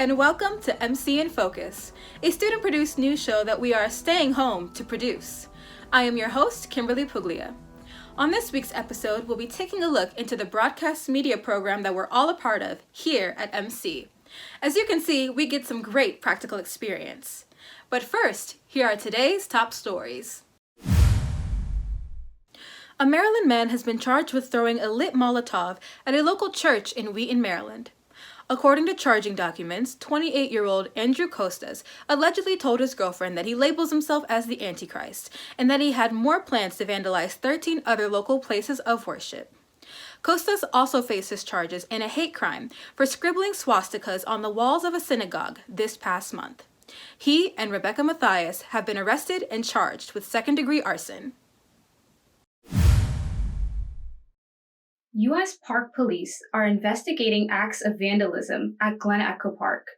and welcome to MC in Focus, a student-produced news show that we are staying home to produce. I am your host, Kimberly Puglia. On this week's episode, we'll be taking a look into the broadcast media program that we're all a part of here at MC. As you can see, we get some great practical experience. But first, here are today's top stories. A Maryland man has been charged with throwing a lit Molotov at a local church in Wheaton, Maryland. According to charging documents, 28-year-old Andrew Costas allegedly told his girlfriend that he labels himself as the Antichrist and that he had more plans to vandalize 13 other local places of worship. Costas also faces charges in a hate crime for scribbling swastikas on the walls of a synagogue this past month. He and Rebecca Mathias have been arrested and charged with second-degree arson. U.S. Park Police are investigating acts of vandalism at Glen Echo Park.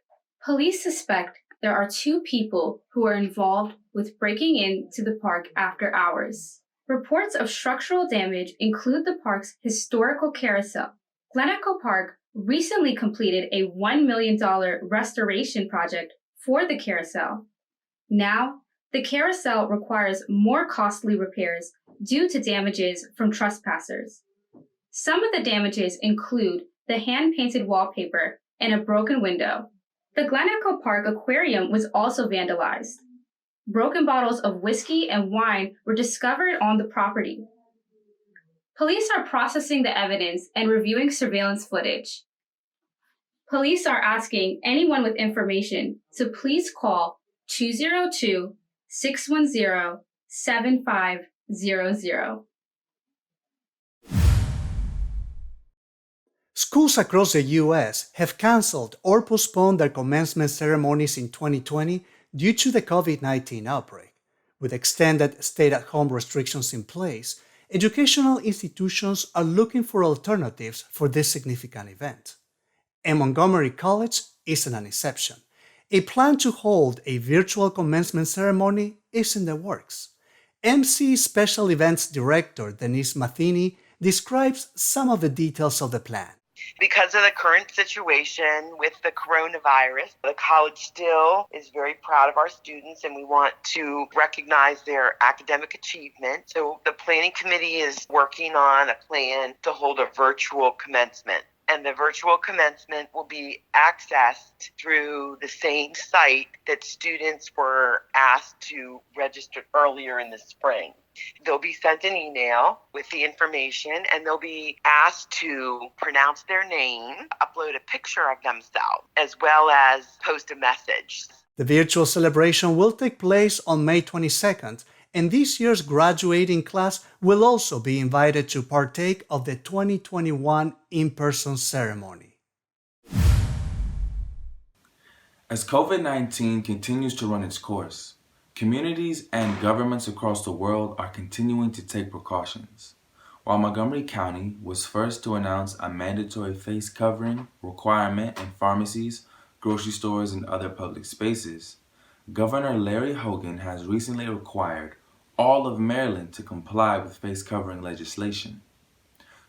Police suspect there are 2 people who are involved with breaking into the park after hours. Reports of structural damage include the park's historical carousel. Glen Echo Park recently completed a $1 million restoration project for the carousel. Now, the carousel requires more costly repairs due to damages from trespassers. Some of the damages include the hand-painted wallpaper and a broken window. The Glen Echo Park Aquarium was also vandalized. Broken bottles of whiskey and wine were discovered on the property. Police are processing the evidence and reviewing surveillance footage. Police are asking anyone with information to please call 202-610-7500. Schools across the U.S. have canceled or postponed their commencement ceremonies in 2020 due to the COVID-19 outbreak. With extended stay-at-home restrictions in place, educational institutions are looking for alternatives for this significant event. And Montgomery College isn't an exception. A plan to hold a virtual commencement ceremony is in the works. MC Special Events Director Denise Matheny describes some of the details of the plan. Because of the current situation with the coronavirus, the college still is very proud of our students and we want to recognize their academic achievement. So the planning committee is working on a plan to hold a virtual commencement. And the virtual commencement will be accessed through the same site that students were asked to register earlier in the spring. They'll be sent an email with the information and they'll be asked to pronounce their name, upload a picture of themselves, as well as post a message. The virtual celebration will take place on May 22nd, and this year's graduating class will also be invited to partake of the 2021 in-person ceremony. As COVID-19 continues to run its course, communities and governments across the world are continuing to take precautions. While Montgomery County was first to announce a mandatory face covering requirement in pharmacies, grocery stores, and other public spaces, Governor Larry Hogan has recently required all of Maryland to comply with face covering legislation.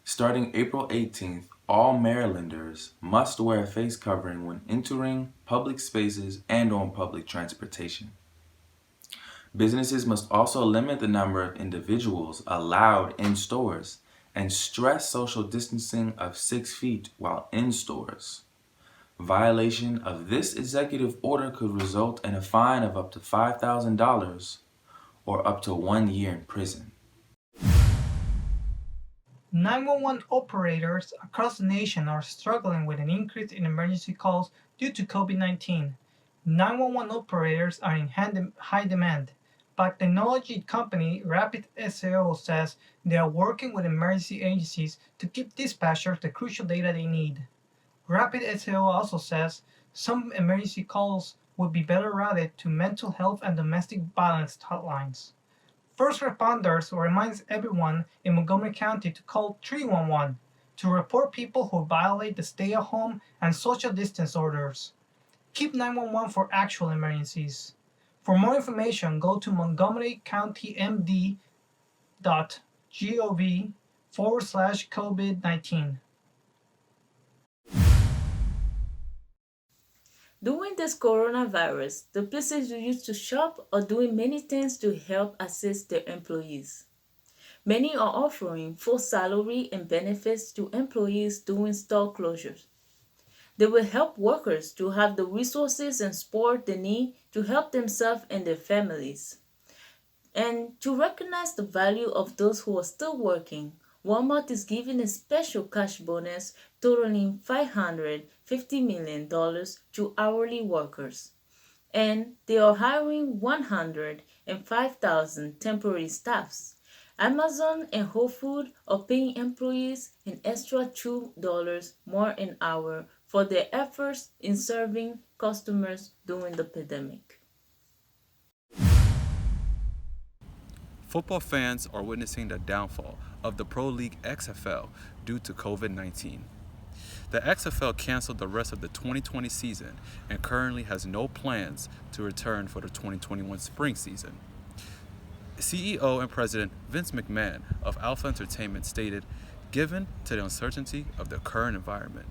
Starting April 18th, all Marylanders must wear a face covering when entering public spaces and on public transportation. Businesses must also limit the number of individuals allowed in stores and stress social distancing of 6 feet while in stores. Violation of this executive order could result in a fine of up to $5,000 or up to 1 year in prison. 911 operators across the nation are struggling with an increase in emergency calls due to COVID-19. 911 operators are in high demand, but technology company Rapid SAO says they are working with emergency agencies to give dispatchers the crucial data they need. Rapid SAO also says some emergency calls would be better routed to mental health and domestic violence hotlines. First responders reminds everyone in Montgomery County to call 311 to report people who violate the stay-at-home and social distance orders. Keep 911 for actual emergencies. For more information, go to montgomerycountymd.gov/COVID-19. During this coronavirus, the places used to shop are doing many things to help assist their employees. Many are offering full salary and benefits to employees during store closures. They will help workers to have the resources and support they need to help themselves and their families. And to recognize the value of those who are still working, Walmart is giving a special cash bonus totaling $550 million to hourly workers. And they are hiring 105,000 temporary staffs. Amazon and Whole Foods are paying employees an extra $2 more an hour for their efforts in serving customers during the pandemic. Football fans are witnessing the downfall of the Pro League XFL due to COVID-19. The XFL canceled the rest of the 2020 season and currently has no plans to return for the 2021 spring season. CEO and President Vince McMahon of Alpha Entertainment stated, "Given to the uncertainty of the current environment,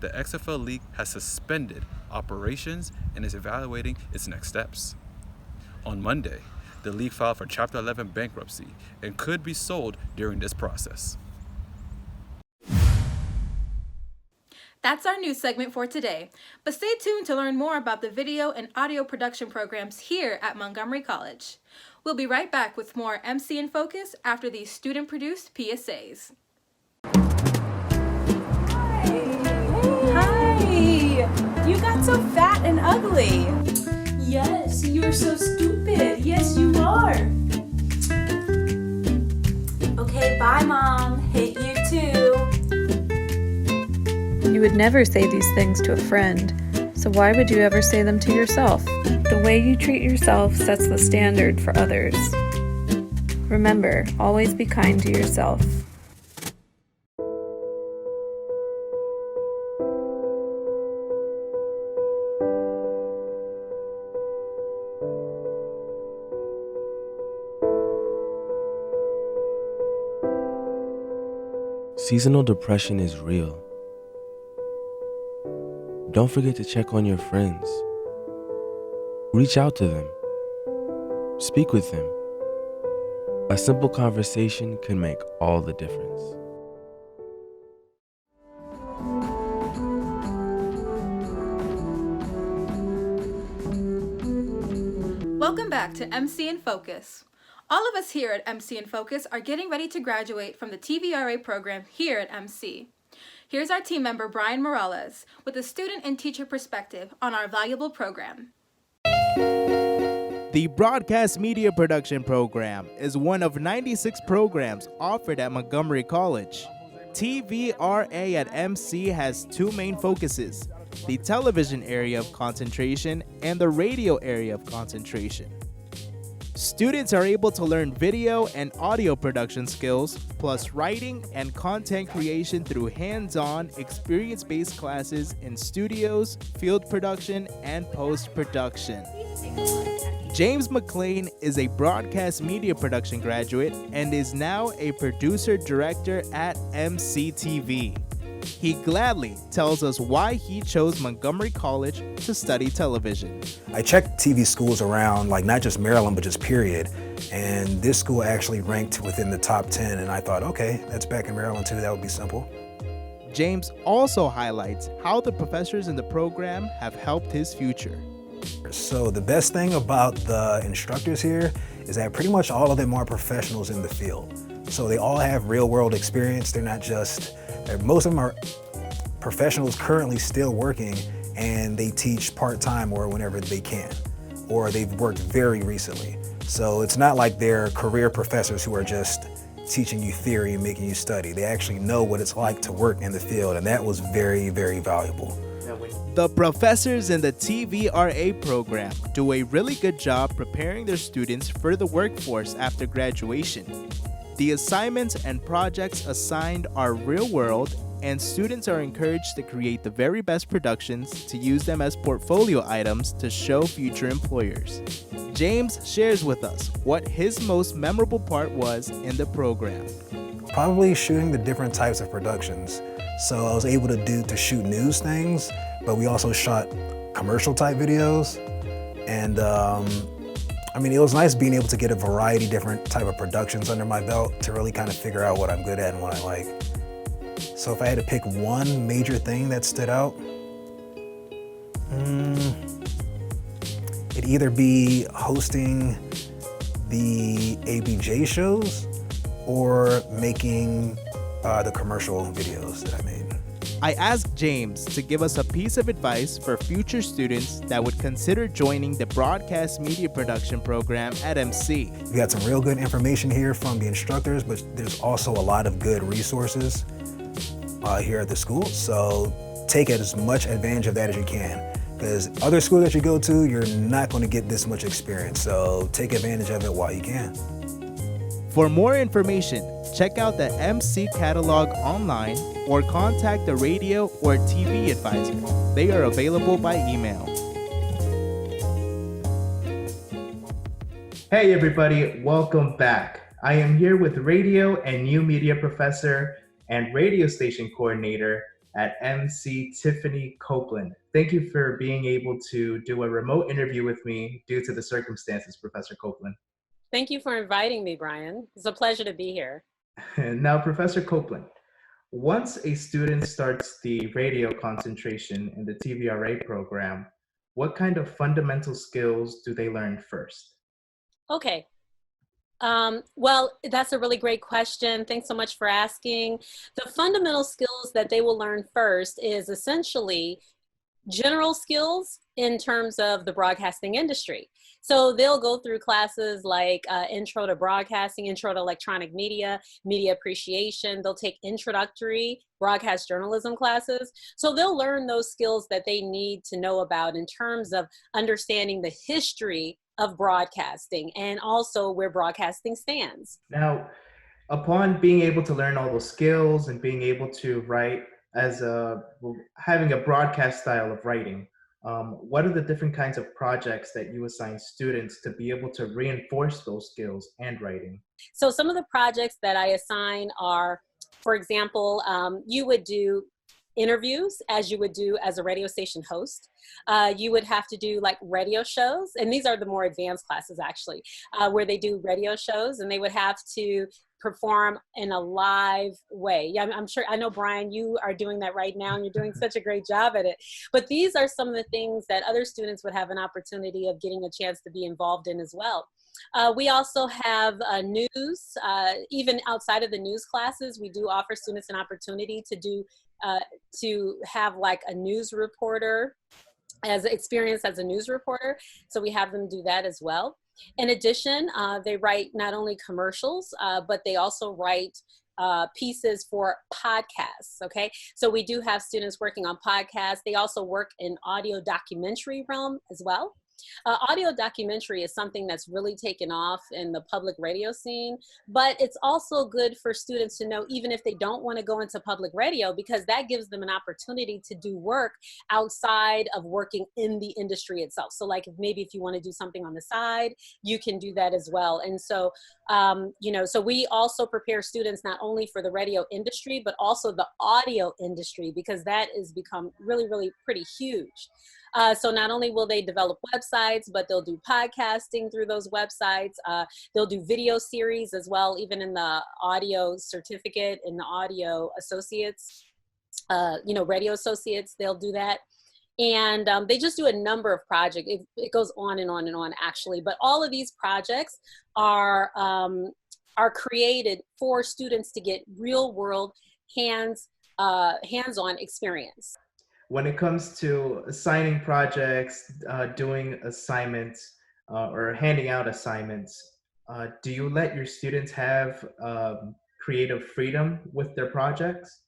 the XFL League has suspended operations and is evaluating its next steps." On Monday, the league filed for Chapter 11 bankruptcy and could be sold during this process. That's our news segment for today, but stay tuned to learn more about the video and audio production programs here at Montgomery College. We'll be right back with more MC in Focus after these student-produced PSAs. Hi! You got so fat and ugly. Yes, you're so stupid. Yes, you are. Okay, bye, Mom. Hate you too. You would never say these things to a friend, so why would you ever say them to yourself? The way you treat yourself sets the standard for others. Remember, always be kind to yourself. Seasonal depression is real. Don't forget to check on your friends. Reach out to them. Speak with them. A simple conversation can make all the difference. Welcome back to MC in Focus. All of us here at MC in Focus are getting ready to graduate from the TVRA program here at MC. Here's our team member Brian Morales with a student and teacher perspective on our valuable program. The Broadcast Media Production Program is one of 96 programs offered at Montgomery College. TVRA at MC has two main focuses: the television area of concentration and the radio area of concentration. Students are able to learn video and audio production skills, plus writing and content creation through hands-on, experience-based classes in studios, field production, and post-production. James McLean is a broadcast media production graduate and is now a producer-director at MCTV. He gladly tells us why he chose Montgomery College to study television. I checked TV schools around, like not just Maryland, but just period. And this school actually ranked within the top 10. And I thought, okay, that's back in Maryland too. That would be simple. James also highlights how the professors in the program have helped his future. So the best thing about the instructors here is that pretty much all of them are professionals in the field. So they all have real world experience. They're not just, most of them are professionals currently still working, and they teach part-time or whenever they can, or they've worked very recently. So it's not like they're career professors who are just teaching you theory and making you study. They actually know what it's like to work in the field, and that was very, very valuable. The professors in the TVRA program do a really good job preparing their students for the workforce after graduation. The assignments and projects assigned are real world, and students are encouraged to create the very best productions to use them as portfolio items to show future employers. James shares with us what his most memorable part was in the program. Probably shooting the different types of productions. So I was able to shoot news things, but we also shot commercial type videos. And I mean, it was nice being able to get a variety different type of productions under my belt to really kind of figure out what I'm good at and what I like. So if I had to pick one major thing that stood out, it'd either be hosting the ABJ shows or making the commercial videos that I made. I asked James to give us a piece of advice for future students that would consider joining the broadcast media production program at MC. We got some real good information here from the instructors, but there's also a lot of good resources here at the school. So take as much advantage of that as you can, because other schools that you go to, you're not going to get this much experience. So take advantage of it while you can. For more information, check out the MC catalog online or contact the radio or TV advisor. They are available by email. Hey everybody, welcome back. I am here with radio and new media professor and radio station coordinator at MC Tiffany Copeland. Thank you for being able to do a remote interview with me due to the circumstances, Professor Copeland. Thank you for inviting me, Brian. It's a pleasure to be here. Now, Professor Copeland, once a student starts the radio concentration in the TVRA program, what kind of fundamental skills do they learn first? Okay. Well, that's a really great question. Thanks so much for asking. The fundamental skills that they will learn first is essentially general skills in terms of the broadcasting industry. So they'll go through classes like Intro to Broadcasting, Intro to Electronic Media, Media Appreciation. They'll take introductory broadcast journalism classes. So they'll learn those skills that they need to know about in terms of understanding the history of broadcasting and also where broadcasting stands. Now, upon being able to learn all those skills and being able to write having a broadcast style of writing, what are the different kinds of projects that you assign students to be able to reinforce those skills and writing? So some of the projects that I assign are, for example, you would do interviews as you would do as a radio station host. You would have to do like radio shows, and these are the more advanced classes actually, where they do radio shows, and they would have to perform in a live way. Yeah, I'm sure, I know Brian, you are doing that right now and you're doing such a great job at it. But these are some of the things that other students would have an opportunity of getting a chance to be involved in as well. We also have news, even outside of the news classes, we do offer students an opportunity to have like a news reporter as experience as a news reporter. So we have them do that as well. In addition, they write not only commercials, but they also write pieces for podcasts, okay? So we do have students working on podcasts. They also work in audio documentary realm as well. Audio documentary is something that's really taken off in the public radio scene, but it's also good for students to know, even if they don't want to go into public radio, because that gives them an opportunity to do work outside of working in the industry itself. So like maybe if you want to do something on the side, you can do that as well. And so, so we also prepare students not only for the radio industry, but also the audio industry, because that has become really, really pretty huge. So not only will they develop websites, but they'll do podcasting through those websites. They'll do video series as well, even in the audio certificate and the audio associates, radio associates, they'll do that. And they just do a number of projects. It goes on and on and on, actually. But all of these projects are created for students to get real world hands-on experience. When it comes to assigning projects, doing assignments, or handing out assignments, do you let your students have creative freedom with their projects?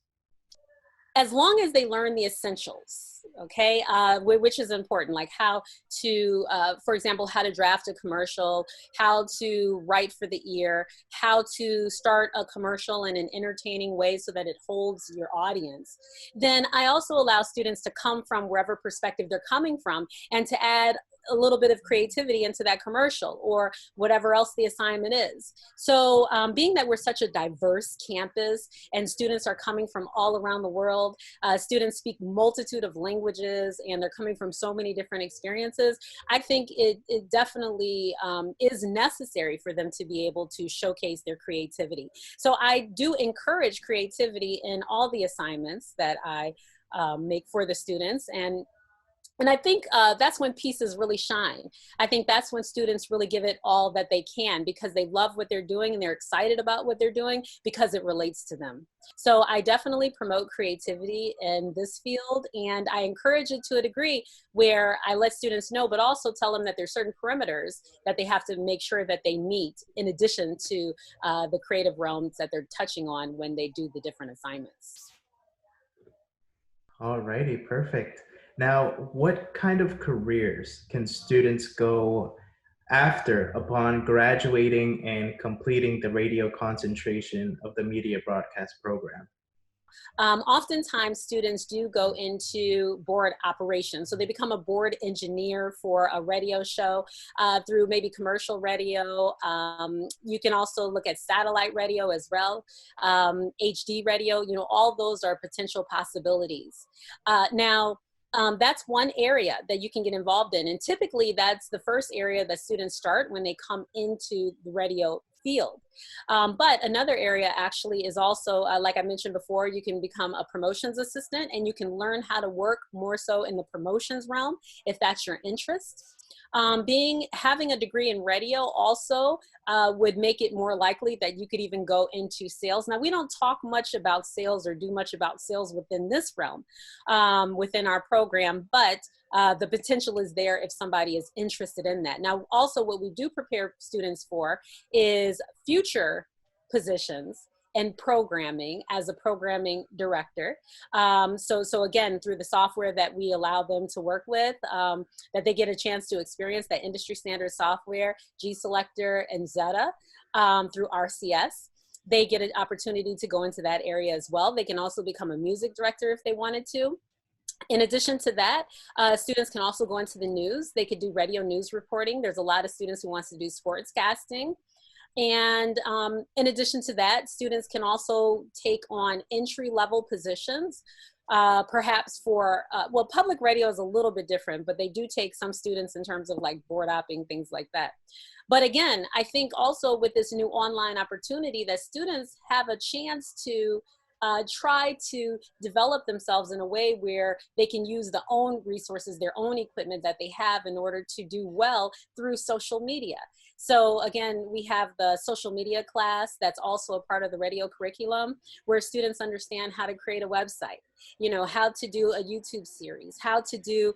As long as they learn the essentials, okay, which is important, like how to, for example, how to draft a commercial, how to write for the ear, how to start a commercial in an entertaining way so that it holds your audience. Then I also allow students to come from wherever perspective they're coming from and to add a little bit of creativity into that commercial or whatever else the assignment is. So being that we're such a diverse campus and students are coming from all around the world, students speak multitude of languages, languages and they're coming from so many different experiences, I think it definitely is necessary for them to be able to showcase their creativity. So I do encourage creativity in all the assignments that I make for the students. And I think that's when pieces really shine. I think that's when students really give it all that they can, because they love what they're doing and they're excited about what they're doing because it relates to them. So I definitely promote creativity in this field, and I encourage it to a degree where I let students know, but also tell them that there's certain perimeters that they have to make sure that they meet in addition to the creative realms that they're touching on when they do the different assignments. Alrighty, perfect. Now, what kind of careers can students go after upon graduating and completing the radio concentration of the media broadcast program? Oftentimes students do go into board operations. So they become a board engineer for a radio show through maybe commercial radio. You can also look at satellite radio as well, HD radio, you know, all those are potential possibilities. That's one area that you can get involved in. And typically that's the first area that students start when they come into the radio field. But another area actually is also, like I mentioned before, you can become a promotions assistant and you can learn how to work more so in the promotions realm if that's your interest. Having a degree in radio also would make it more likely that you could even go into sales. Now, we don't talk much about sales or do much about sales within this realm, within our program, but the potential is there if somebody is interested in that. Now, also what we do prepare students for is future positions and programming as a programming director. So again, through the software that we allow them to work with, that they get a chance to experience that industry standard software, G-Selector and Zeta, through RCS. They get an opportunity to go into that area as well. They can also become a music director if they wanted to. In addition to that, students can also go into the news. They could do radio news reporting. There's a lot of students who wants to do sportscasting. And in addition to that, students can also take on entry-level positions, perhaps for, well, public radio is a little bit different, but they do take some students in terms of like board opping, things like that. But again, I think also with this new online opportunity that students have a chance to try to develop themselves in a way where they can use their own resources, their own equipment that they have in order to do well through social media. So again, we have the social media class that's also a part of the radio curriculum where students understand how to create a website, you know, how to do a YouTube series, how to do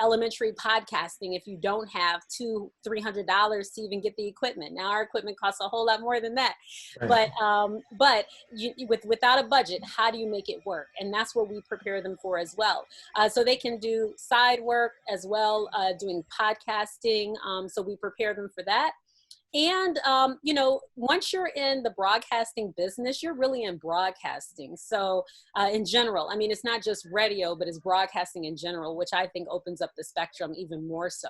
elementary podcasting if you don't have $200-300 to even get the equipment. Now our equipment costs a whole lot more than that. Right. But without a budget, how do you make it work? And that's what we prepare them for as well. So they can do side work as well, doing podcasting. So we prepare them for that. And, you know, once you're in the broadcasting business, you're really in broadcasting. So in general, I mean, it's not just radio, but it's broadcasting in general, which I think opens up the spectrum even more so.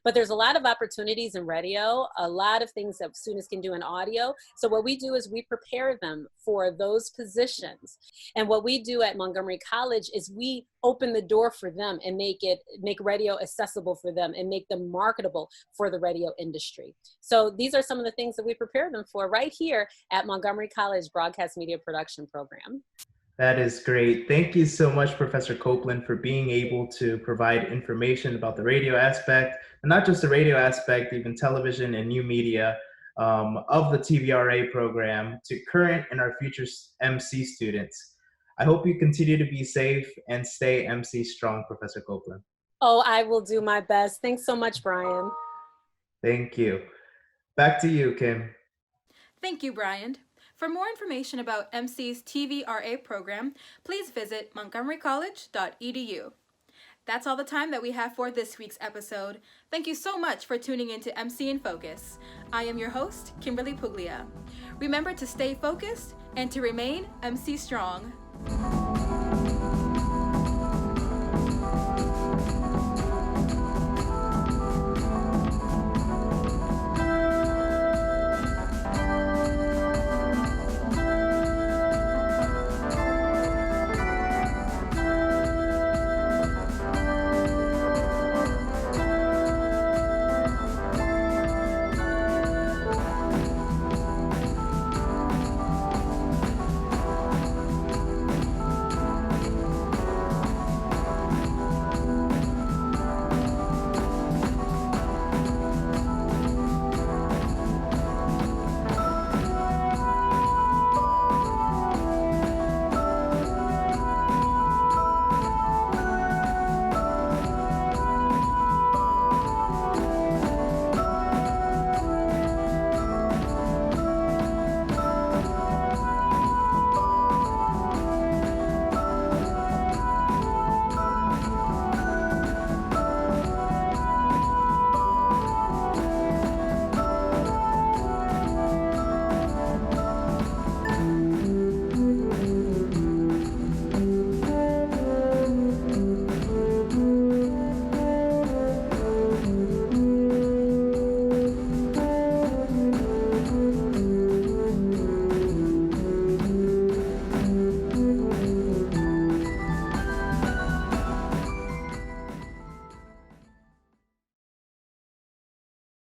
But there's a lot of opportunities in radio, a lot of things that students can do in audio. So what we do is we prepare them for those positions. And what we do at Montgomery College is we open the door for them and make radio accessible for them and make them marketable for the radio industry. So these are some of the things that we prepare them for right here at Montgomery College Broadcast Media Production Program. That is great. Thank you so much, Professor Copeland, for being able to provide information about the radio aspect, and not just the radio aspect, even television and new media of the TVRA program to current and our future MC students. I hope you continue to be safe and stay MC strong, Professor Copeland. Oh, I will do my best. Thanks so much, Brian. Thank you. Back to you, Kim. Thank you, Brian. For more information about MC's TVRA program, please visit montgomerycollege.edu. That's all the time that we have for this week's episode. Thank you so much for tuning in to MC in Focus. I am your host, Kimberly Puglia. Remember to stay focused and to remain MC strong.